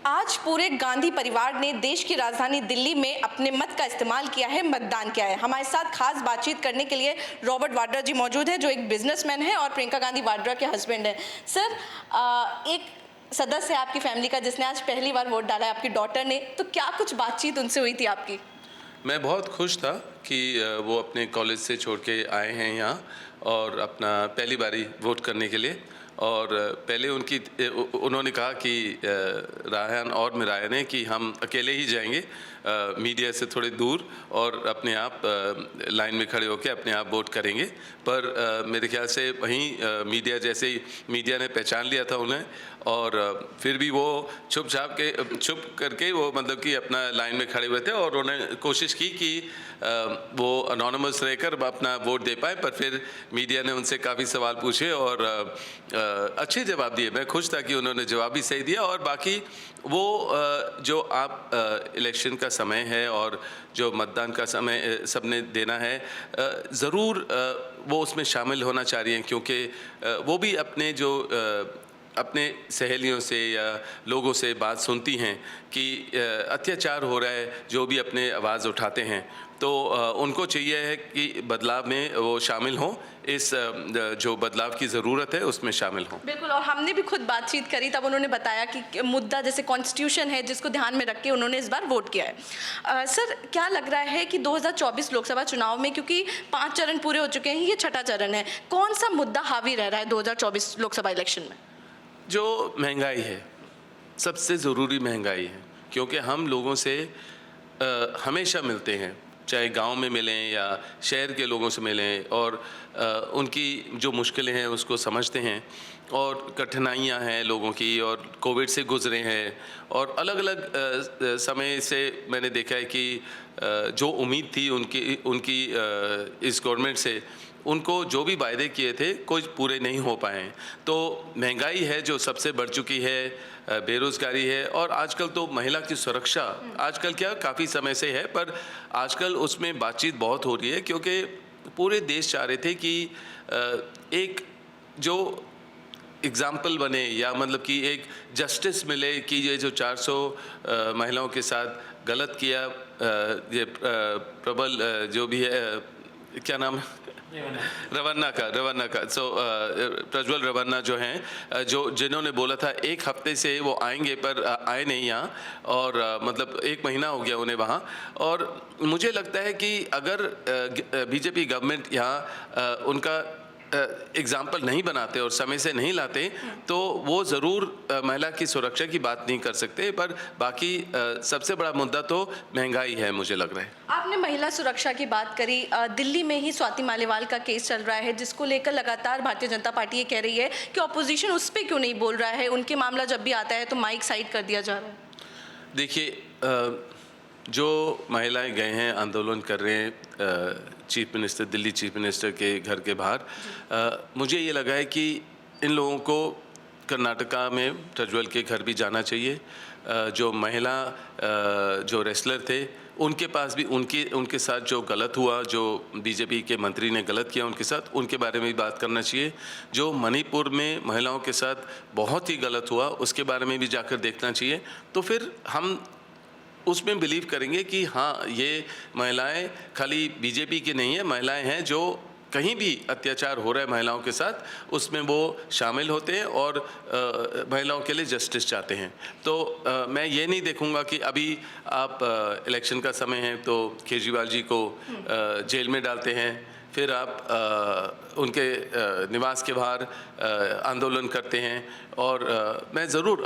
आज पूरे गांधी परिवार ने देश की राजधानी दिल्ली में अपने मत का इस्तेमाल किया है, मतदान किया है। हमारे साथ खास बातचीत करने के लिए रॉबर्ट वाड्रा जी मौजूद हैं, जो एक बिजनेसमैन हैं और प्रियंका गांधी वाड्रा के हस्बैंड हैं। सर, एक सदस्य है आपकी फैमिली का जिसने आज पहली बार वोट डाला है, आपकी डॉटर ने, तो क्या कुछ बातचीत उनसे हुई थी आपकी? मैं बहुत खुश था कि वो अपने कॉलेज से छोड़ के आए हैं यहाँ और अपना पहली बारी वोट करने के लिए। और पहले उन्होंने कहा कि रायहान और मिराया ने कि हम अकेले ही जाएंगे मीडिया से थोड़े दूर और अपने आप लाइन में खड़े होकर अपने आप वोट करेंगे। पर मेरे ख्याल से वहीं मीडिया जैसे ही मीडिया ने पहचान लिया था उन्हें, और फिर भी वो छुप करके वो मतलब कि अपना लाइन में खड़े हुए थे और उन्होंने कोशिश की कि वो अनोनिमस रहकर अपना वोट दे पाए। पर फिर मीडिया ने उनसे काफ़ी सवाल पूछे और अच्छे जवाब दिए। मैं खुश था कि उन्होंने जवाब भी सही दिया। और बाकी वो जो आप इलेक्शन का समय है और जो मतदान का समय सबने देना है, ज़रूर वो उसमें शामिल होना चाह रही हैं, क्योंकि वो भी अपने सहेलियों से या लोगों से बात सुनती हैं कि अत्याचार हो रहा है, जो भी अपने आवाज़ उठाते हैं। तो उनको चाहिए है कि बदलाव में वो शामिल हों, इस जो बदलाव की ज़रूरत है उसमें शामिल हों। बिल्कुल, और हमने भी खुद बातचीत करी, तब उन्होंने बताया कि मुद्दा जैसे कॉन्स्टिट्यूशन है जिसको ध्यान में रख के उन्होंने इस बार वोट किया है। सर, क्या लग रहा है कि 2024 लोकसभा चुनाव में, क्योंकि 5 चरण पूरे हो चुके हैं, ये छठा चरण है, कौन सा मुद्दा हावी रह रहा है 2024 लोकसभा इलेक्शन में? जो महंगाई है, सबसे ज़रूरी महंगाई है, क्योंकि हम लोगों से हमेशा मिलते हैं, चाहे गांव में मिलें या शहर के लोगों से मिलें, और उनकी जो मुश्किलें हैं उसको समझते हैं, और कठिनाइयां हैं लोगों की, और कोविड से गुजरे हैं, और अलग अलग समय से मैंने देखा है कि जो उम्मीद थी उनकी इस गवर्नमेंट से, उनको जो भी वायदे किए थे कुछ पूरे नहीं हो पाए हैं। तो महंगाई है जो सबसे बढ़ चुकी है, बेरोज़गारी है, और आजकल तो महिला की सुरक्षा, आजकल क्या काफ़ी समय से है, पर आजकल उसमें बातचीत बहुत हो रही है, क्योंकि पूरे देश चाह रहे थे कि एक जो एग्ज़ाम्पल बने, या मतलब कि एक जस्टिस मिले कि ये जो 400 महिलाओं के साथ गलत किया, ये प्रबल जो भी है, क्या नाम है, रवन्ना का प्रज्वल रवन्ना जो हैं, जिन्होंने बोला था 1 हफ्ते से वो आएंगे, पर आए नहीं यहाँ, और मतलब 1 महीना हो गया उन्हें वहाँ। और मुझे लगता है कि अगर बीजेपी गवर्नमेंट यहाँ उनका एग्ज़ाम्पल नहीं बनाते और समय से नहीं लाते, तो वो ज़रूर महिला की सुरक्षा की बात नहीं कर सकते। पर बाकी सबसे बड़ा मुद्दा तो महंगाई है, मुझे लग रहा है। आपने महिला सुरक्षा की बात करी, दिल्ली में ही स्वाति मालीवाल का केस चल रहा है, जिसको लेकर लगातार भारतीय जनता पार्टी ये कह रही है कि ऑपोजिशन उस पर क्यों नहीं बोल रहा है, उनके मामला जब भी आता है तो माइक साइड कर दिया जा रहा है। देखिए, जो महिलाएं गए हैं, आंदोलन कर रहे हैं chief minister, Delhi chief minister के घर के बाहर, मुझे ये लगा है कि इन लोगों को कर्नाटका में प्रज्वल के घर भी जाना चाहिए। जो महिला जो रेसलर थे, उनके पास भी उनके साथ जो गलत हुआ, जो बीजेपी के मंत्री ने गलत किया उनके साथ, उनके बारे में भी बात करना चाहिए। जो मणिपुर में महिलाओं के साथ बहुत ही गलत हुआ, उसके बारे में भी जाकर देखना चाहिए। तो फिर हम उसमें बिलीव करेंगे कि हाँ, ये महिलाएं खाली बीजेपी की नहीं है, महिलाएं हैं जो कहीं भी अत्याचार हो रहा है महिलाओं के साथ, उसमें वो शामिल होते हैं और महिलाओं के लिए जस्टिस चाहते हैं। तो मैं ये नहीं देखूंगा कि अभी आप इलेक्शन का समय है तो केजरीवाल जी को जेल में डालते हैं, फिर आप उनके निवास के बाहर आंदोलन करते हैं। और मैं ज़रूर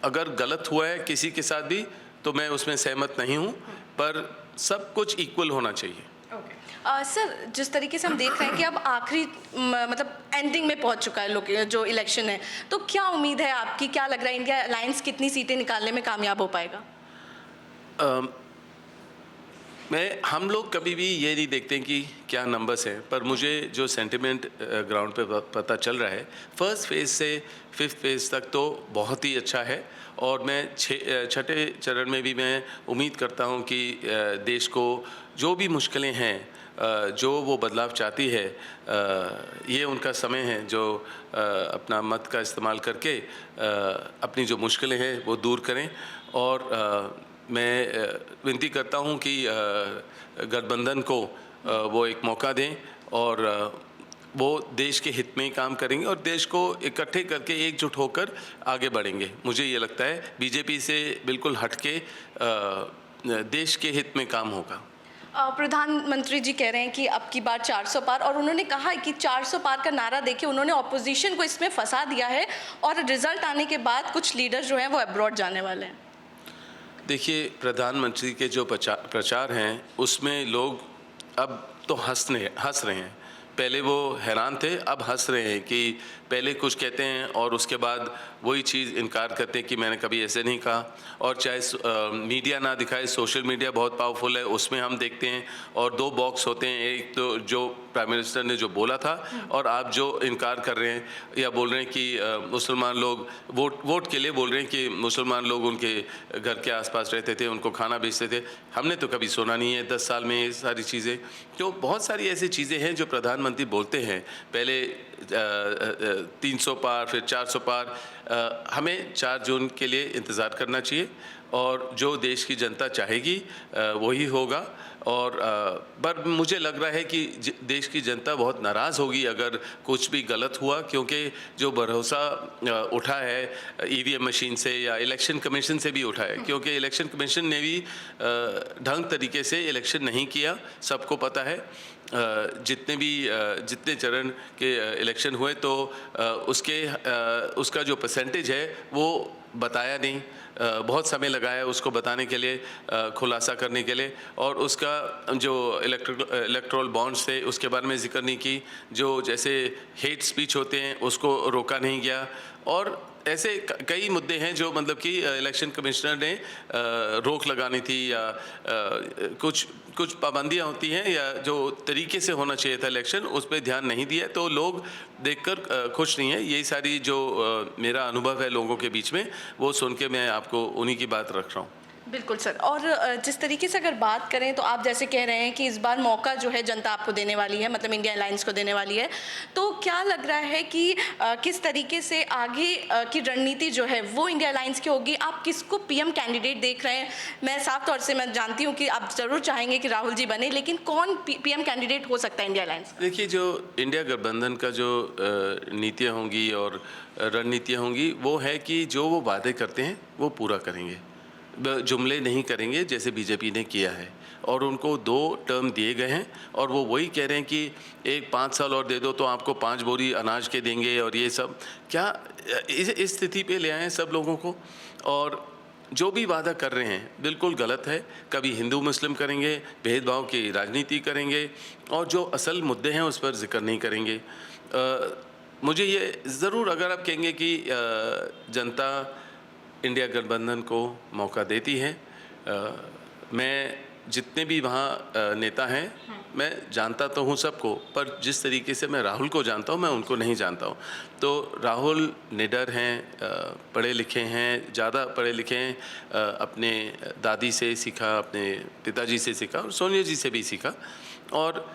अगर गलत हुआ है किसी के साथ भी, तो मैं उसमें सहमत नहीं हूँ, पर सब कुछ इक्वल होना चाहिए। सर, जिस तरीके से हम देख रहे हैं कि अब आखिरी मतलब एंडिंग में पहुंच चुका है जो इलेक्शन है, तो क्या उम्मीद है आपकी, क्या लग रहा है इंडिया अलायंस कितनी सीटें निकालने में कामयाब हो पाएगा? हम लोग कभी भी ये नहीं देखते कि क्या नंबर्स हैं, पर मुझे जो सेंटिमेंट ग्राउंड पे पता चल रहा है, फर्स्ट फेज़ से 5th फेज़ तक तो बहुत ही अच्छा है। और मैं छठे चरण में भी मैं उम्मीद करता हूँ कि देश को जो भी मुश्किलें हैं जो वो बदलाव चाहती है, ये उनका समय है जो अपना मत का इस्तेमाल करके अपनी जो मुश्किलें हैं वो दूर करें। और मैं विनती करता हूँ कि गठबंधन को वो एक मौका दें और वो देश के हित में ही काम करेंगे और देश को इकट्ठे करके एकजुट होकर आगे बढ़ेंगे। मुझे ये लगता है बीजेपी से बिल्कुल हटके देश के हित में काम होगा। प्रधानमंत्री जी कह रहे हैं कि अब की बार 400 पार, और उन्होंने कहा है कि 400 पार का नारा देके उन्होंने ऑपोजिशन को इसमें फंसा दिया है और रिजल्ट आने के बाद कुछ लीडर जो हैं वो अब्रॉड जाने वाले हैं। देखिए, प्रधानमंत्री के जो प्रचार हैं उसमें लोग अब तो हंस रहे हैं। पहले वो हैरान थे, अब हंस रहे हैं कि पहले कुछ कहते हैं और उसके बाद वही चीज़ इनकार करते हैं कि मैंने कभी ऐसे नहीं कहा। और चाहे मीडिया ना दिखाए, सोशल मीडिया बहुत पावरफुल है, उसमें हम देखते हैं और दो बॉक्स होते हैं, एक तो जो प्राइम मिनिस्टर ने जो बोला था और आप जो इनकार कर रहे हैं या बोल रहे हैं कि मुसलमान लोग वोट के लिए बोल रहे हैं कि मुसलमान लोग उनके घर के आसपास रहते थे, उनको खाना बेचते थे। हमने तो कभी सुना नहीं है 10 साल में ये सारी चीज़ें। तो बहुत सारी ऐसी चीज़ें हैं जो प्रधानमंत्री बोलते हैं, पहले 300 पार, फिर 400 पार। हमें 4 जून के लिए इंतज़ार करना चाहिए और जो देश की जनता चाहेगी वही होगा। और पर मुझे लग रहा है कि देश की जनता बहुत नाराज़ होगी अगर कुछ भी गलत हुआ, क्योंकि जो भरोसा उठा है ईवीएम मशीन से या इलेक्शन कमीशन से भी उठा है, क्योंकि इलेक्शन कमीशन ने भी ढंग तरीके से इलेक्शन नहीं किया, सबको पता है। जितने चरण के इलेक्शन हुए तो उसका जो परसेंटेज है वो बताया नहीं, बहुत समय लगाया उसको बताने के लिए, खुलासा करने के लिए। और उसका जो इलेक्ट्रोल बॉन्ड्स थे उसके बारे में जिक्र नहीं की, जो जैसे हेट स्पीच होते हैं उसको रोका नहीं गया। और ऐसे कई मुद्दे हैं जो मतलब कि इलेक्शन कमिश्नर ने रोक लगानी थी या कुछ पाबंदियां होती हैं या जो तरीके से होना चाहिए था इलेक्शन, उस पर ध्यान नहीं दिया, तो लोग देखकर खुश नहीं है। यही सारी जो मेरा अनुभव है लोगों के बीच में, वो सुन के मैं आपको उन्हीं की बात रख रहा हूँ। बिल्कुल सर। और जिस तरीके से अगर बात करें तो आप जैसे कह रहे हैं कि इस बार मौका जो है जनता आपको देने वाली है, मतलब इंडिया अलायंस को देने वाली है, तो क्या लग रहा है कि किस तरीके से आगे की रणनीति जो है वो इंडिया अलायंस की होगी? आप किसको पीएम कैंडिडेट देख रहे हैं? मैं साफ तौर से मैं जानती हूँ कि आप ज़रूर चाहेंगे कि राहुल जी बने, लेकिन कौन पीएम कैंडिडेट हो सकता है इंडिया अलायंस? देखिए, जो इंडिया गठबंधन का जो नीतियाँ होंगी और रणनीतियाँ होंगी, वो है कि जो वो वादे करते हैं वो पूरा करेंगे, जुमले नहीं करेंगे जैसे बीजेपी ने किया है। और उनको 2 टर्म दिए गए हैं और वो वही कह रहे हैं कि एक 5 साल और दे दो तो आपको 5 बोरी अनाज के देंगे। और ये सब क्या इस स्थिति पे ले आए हैं सब लोगों को? और जो भी वादा कर रहे हैं बिल्कुल गलत है। कभी हिंदू मुस्लिम करेंगे, भेदभाव की राजनीति करेंगे और जो असल मुद्दे हैं उस पर जिक्र नहीं करेंगे। मुझे ये ज़रूर, अगर आप कहेंगे कि जनता इंडिया गठबंधन को मौका देती है, मैं जितने भी वहाँ नेता हैं मैं जानता तो हूँ सबको, पर जिस तरीके से मैं राहुल को जानता हूँ मैं उनको नहीं जानता हूँ। तो राहुल निडर हैं, पढ़े लिखे हैं, ज़्यादा पढ़े लिखे हैं, अपने दादी से सीखा, अपने पिताजी से सीखा और सोनिया जी से भी सीखा। और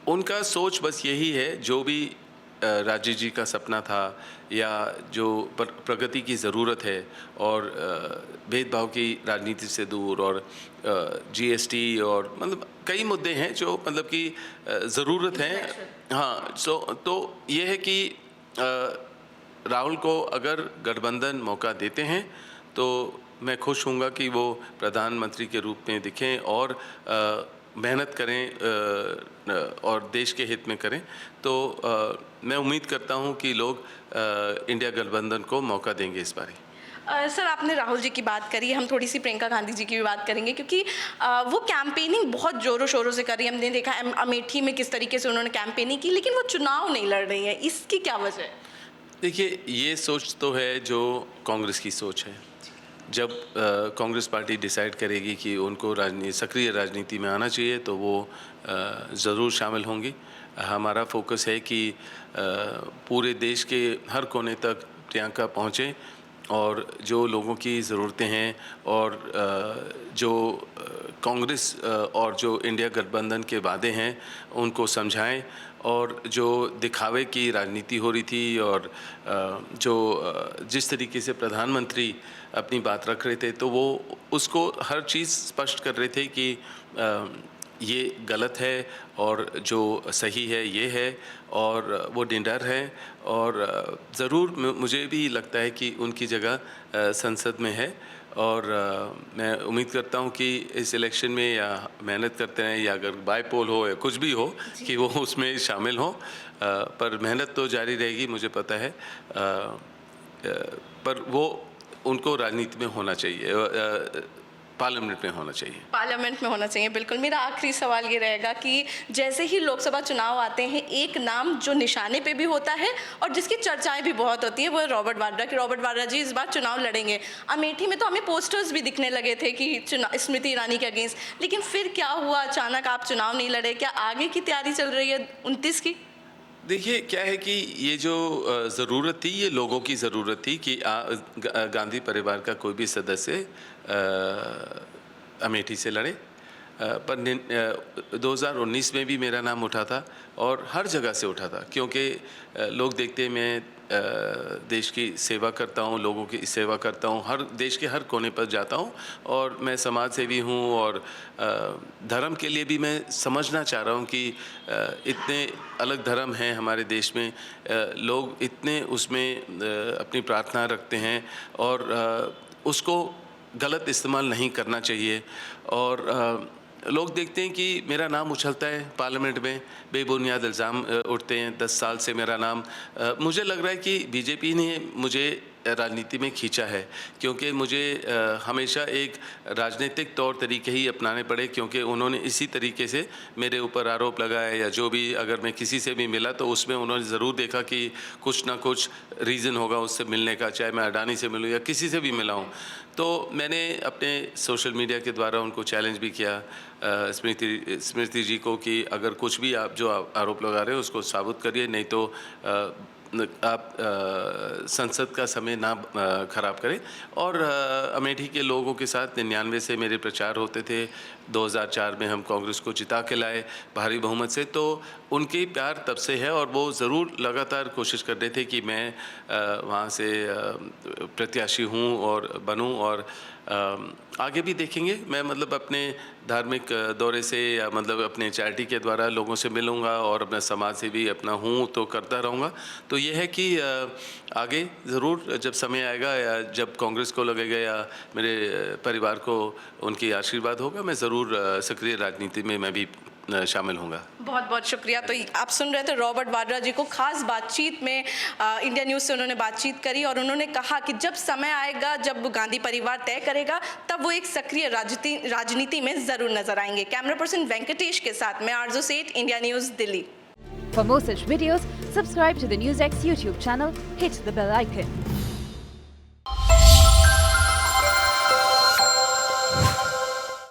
उनका सोच बस यही है, जो भी राजीव जी का सपना था या जो प्रगति की ज़रूरत है और भेदभाव की राजनीति से दूर और जीएसटी और मतलब कई मुद्दे हैं जो मतलब कि ज़रूरत है। हाँ, तो ये है कि राहुल को अगर गठबंधन मौका देते हैं तो मैं खुश हूँगा कि वो प्रधानमंत्री के रूप में दिखें और मेहनत करें और देश के हित में करें। तो मैं उम्मीद करता हूं कि लोग इंडिया गठबंधन को मौका देंगे इस बार। सर, आपने राहुल जी की बात करी, हम थोड़ी सी प्रियंका गांधी जी की भी बात करेंगे, क्योंकि वो कैंपेनिंग बहुत ज़ोरों शोरों से कर रही है। हमने देखा अमेठी में किस तरीके से उन्होंने कैंपेनिंग की, लेकिन वो चुनाव नहीं लड़ रही है। इसकी क्या वजह है? देखिए, ये सोच तो है जो कांग्रेस की सोच है। जब कांग्रेस पार्टी डिसाइड करेगी कि उनको सक्रिय राजनीति में आना चाहिए तो वो ज़रूर शामिल होंगी। हमारा फोकस है कि पूरे देश के हर कोने तक प्रियंका पहुँचे और जो लोगों की ज़रूरतें हैं और जो कांग्रेस और जो इंडिया गठबंधन के वादे हैं उनको समझाएं और जो दिखावे की राजनीति हो रही थी और जिस तरीके से प्रधानमंत्री अपनी बात रख रहे थे तो वो उसको हर चीज़ स्पष्ट कर रहे थे कि ये गलत है और जो सही है ये है और वो निडर है और ज़रूर मुझे भी लगता है कि उनकी जगह संसद में है और मैं उम्मीद करता हूँ कि इस इलेक्शन में या मेहनत करते हैं या अगर बाय पोल हो या कुछ भी हो कि वो उसमें शामिल हों पर मेहनत तो जारी रहेगी मुझे पता है पर वो उनको राजनीति में होना चाहिए पार्लियामेंट में होना चाहिए। पार्लियामेंट में होना चाहिए, बिल्कुल। मेरा आखिरी सवाल ये रहेगा कि जैसे ही लोकसभा चुनाव आते हैं एक नाम जो निशाने पे भी होता है और जिसकी चर्चाएं भी बहुत होती है वो है रॉबर्ट वाड्रा कि रॉबर्ट वाड्रा जी इस बार चुनाव लड़ेंगे। अमेठी में तो हमें पोस्टर्स भी दिखने लगे थे कि स्मृति ईरानी के अगेंस्ट, लेकिन फिर क्या हुआ, अचानक आप चुनाव नहीं लड़े? क्या आगे की तैयारी चल रही है 29 की? देखिए क्या है कि ये जो ज़रूरत थी ये लोगों की ज़रूरत थी कि गांधी परिवार का कोई भी सदस्य अमेठी से लड़े पर 2019 में भी मेरा नाम उठा था और हर जगह से उठा था क्योंकि लोग देखते हैं मैं देश की सेवा करता हूँ, लोगों की सेवा करता हूँ, हर देश के हर कोने पर जाता हूँ और मैं समाज सेवी हूँ और धर्म के लिए भी मैं समझना चाह रहा हूँ कि इतने अलग धर्म हैं हमारे देश में, लोग इतने उसमें अपनी प्रार्थना रखते हैं और उसको गलत इस्तेमाल नहीं करना चाहिए और लोग देखते हैं कि मेरा नाम उछलता है पार्लियामेंट में, बेबुनियाद इल्ज़ाम उठते हैं। 10 साल से मेरा नाम मुझे लग रहा है कि बीजेपी ने मुझे राजनीति में खींचा है क्योंकि मुझे हमेशा एक राजनीतिक तौर तरीके ही अपनाने पड़े क्योंकि उन्होंने इसी तरीके से मेरे ऊपर आरोप लगाया या जो भी अगर मैं किसी से भी मिला तो उसमें उन्होंने ज़रूर देखा कि कुछ ना कुछ रीज़न होगा उससे मिलने का, चाहे मैं अडानी से मिलूँ या किसी से भी मिला हूँ। तो मैंने अपने सोशल मीडिया के द्वारा उनको चैलेंज भी किया स्मृति जी को कि अगर कुछ भी आप जो आरोप लगा रहे हो उसको साबित करिए, नहीं तो आप संसद का समय ना खराब करें। और अमेठी के लोगों के साथ 99 से मेरे प्रचार होते थे, 2004 में हम कांग्रेस को जिता के लाए भारी बहुमत से, तो उनके प्यार तब से है और वो ज़रूर लगातार कोशिश कर रहे थे कि मैं वहाँ से प्रत्याशी हूँ और बनूँ और आगे भी देखेंगे। मैं मतलब अपने धार्मिक दौरे से या मतलब अपने चैरिटी के द्वारा लोगों से मिलूँगा और अपना समाज से भी अपना हूँ तो करता रहूँगा। तो ये है कि आगे ज़रूर जब समय आएगा या जब कांग्रेस को लगेगा या मेरे परिवार को उनकी आशीर्वाद होगा, मैं ज़रूर सक्रिय राजनीति में मैं भी शामिल होऊंगा। बहुत बहुत शुक्रिया। तो आप सुन रहे थे रॉबर्ट वाड्रा जी को, खास बातचीत में इंडिया न्यूज़ से उन्होंने बातचीत करी और उन्होंने कहा कि जब समय आएगा, जब गांधी परिवार तय करेगा, तब वो एक सक्रिय राजनीति में ज़रूर नजर आएंगे। कैमरा पर्सन वेंकटेश के साथ मैं आरजू सेठ, India news, Delhi. For more such videos, subscribe to the NewsX YouTube channel, hit the bell icon.